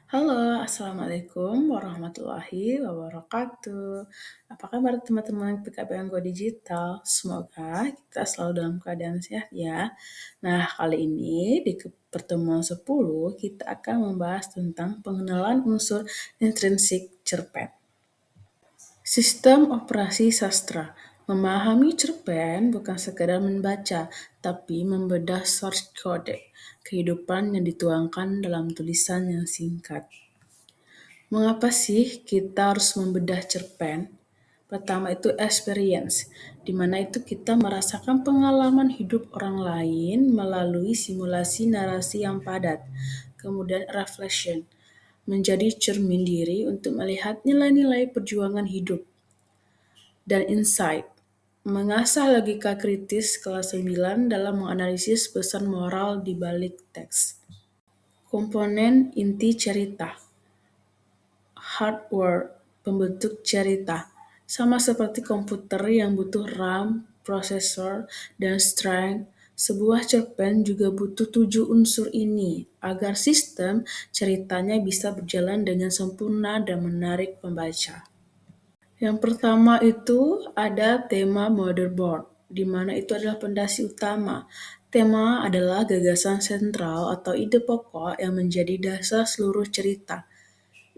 Halo, Assalamualaikum warahmatullahi wabarakatuh. Apa kabar teman-teman PKBM Go Digital? Semoga kita selalu dalam keadaan sehat ya. Nah, kali ini di pertemuan 10 kita akan membahas tentang pengenalan unsur intrinsik cerpen. Sistem operasi sastra. Memahami cerpen bukan sekadar membaca, tapi membedah source code, kehidupan yang dituangkan dalam tulisan yang singkat. Mengapa sih kita harus membedah cerpen? Pertama itu experience, di mana itu kita merasakan pengalaman hidup orang lain melalui simulasi narasi yang padat. Kemudian reflection, menjadi cermin diri untuk melihat nilai-nilai perjuangan hidup. Dan insight, mengasah logika kritis kelas 9 dalam menganalisis pesan moral di balik teks. Komponen inti cerita, hardware, pembentuk cerita. Sama seperti komputer yang butuh RAM, prosesor, dan strength, sebuah cerpen juga butuh 7 unsur ini agar sistem ceritanya bisa berjalan dengan sempurna dan menarik pembaca. Yang pertama itu ada tema motherboard, di mana itu adalah pondasi utama. Tema adalah gagasan sentral atau ide pokok yang menjadi dasar seluruh cerita.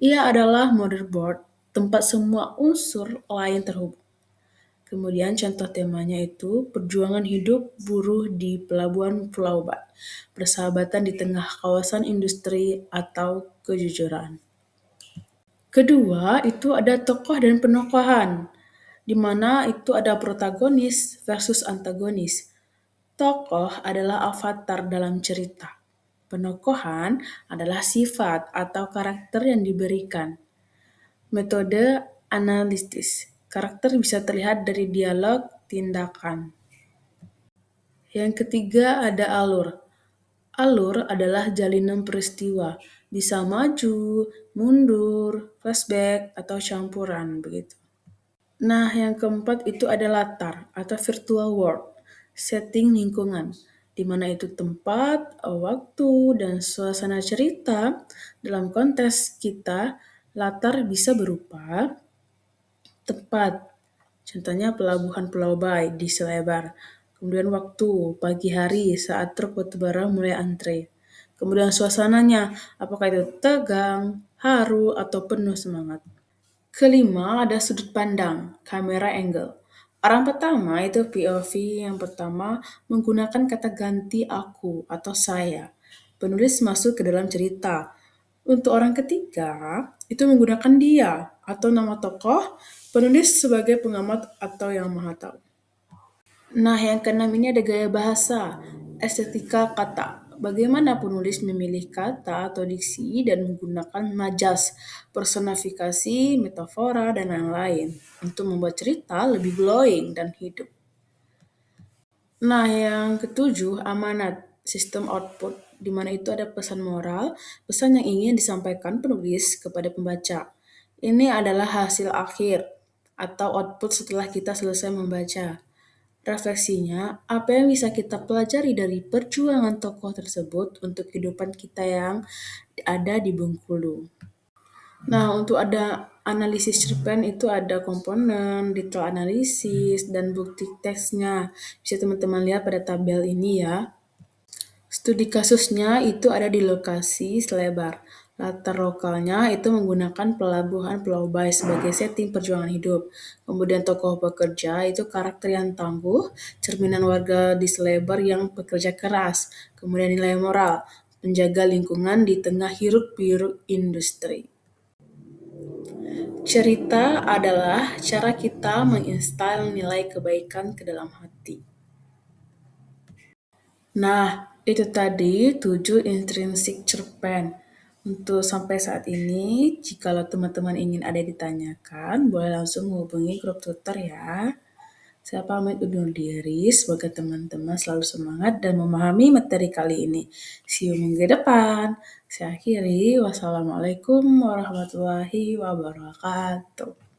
Ia adalah motherboard, tempat semua unsur lain terhubung. Kemudian contoh temanya itu perjuangan hidup buruh di pelabuhan Pulau Bat, persahabatan di tengah kawasan industri atau kejujuran. Kedua, itu ada tokoh dan penokohan, di mana itu ada protagonis versus antagonis. Tokoh adalah avatar dalam cerita. Penokohan adalah sifat atau karakter yang diberikan. Metode analitis. Karakter bisa terlihat dari dialog, tindakan. Yang ketiga ada alur. Alur adalah jalinan peristiwa, bisa maju, mundur, flashback, atau campuran begitu. Nah, yang keempat itu ada latar atau virtual world, setting lingkungan, di mana itu tempat, waktu, dan suasana cerita. Dalam konteks kita, latar bisa berupa tempat, contohnya pelabuhan Pulau Bayi di Selebar. Kemudian waktu, pagi hari saat truk batubara mulai antre. Kemudian suasananya, apakah itu tegang, haru, atau penuh semangat. Kelima ada sudut pandang, camera angle. Orang pertama itu POV yang pertama menggunakan kata ganti aku atau saya. Penulis masuk ke dalam cerita. Untuk orang ketiga, itu menggunakan dia atau nama tokoh, penulis sebagai pengamat atau yang maha tahu. Nah, yang keenam ini ada gaya bahasa, estetika kata. Bagaimana penulis memilih kata atau diksi dan menggunakan majas, personifikasi, metafora, dan lain-lain untuk membuat cerita lebih glowing dan hidup. Nah, yang ketujuh, amanat, sistem output, di mana itu ada pesan moral, pesan yang ingin disampaikan penulis kepada pembaca. Ini adalah hasil akhir atau output setelah kita selesai membaca. Refleksinya, apa yang bisa kita pelajari dari perjuangan tokoh tersebut untuk kehidupan kita yang ada di Bengkulu. Nah, untuk ada analisis cerpen itu ada komponen, detail analisis, dan bukti teksnya. Bisa teman-teman lihat pada tabel ini ya. Studi kasusnya itu ada di lokasi Selebar. Latar lokalnya itu menggunakan pelabuhan Pulau Bayi sebagai setting perjuangan hidup. Kemudian tokoh pekerja itu karakter yang tangguh, cerminan warga di Selebar yang bekerja keras. Kemudian nilai moral, menjaga lingkungan di tengah hiruk-pikuk industri. Cerita adalah cara kita menginstal nilai kebaikan ke dalam hati. Nah, itu tadi 7 intrinsik cerpen. Untuk sampai saat ini, jikalau teman-teman ingin ada ditanyakan, boleh langsung menghubungi grup Twitter ya. Saya pamit undur diri, semoga teman-teman selalu semangat dan memahami materi kali ini. See you minggu depan. Saya akhiri, wassalamualaikum warahmatullahi wabarakatuh.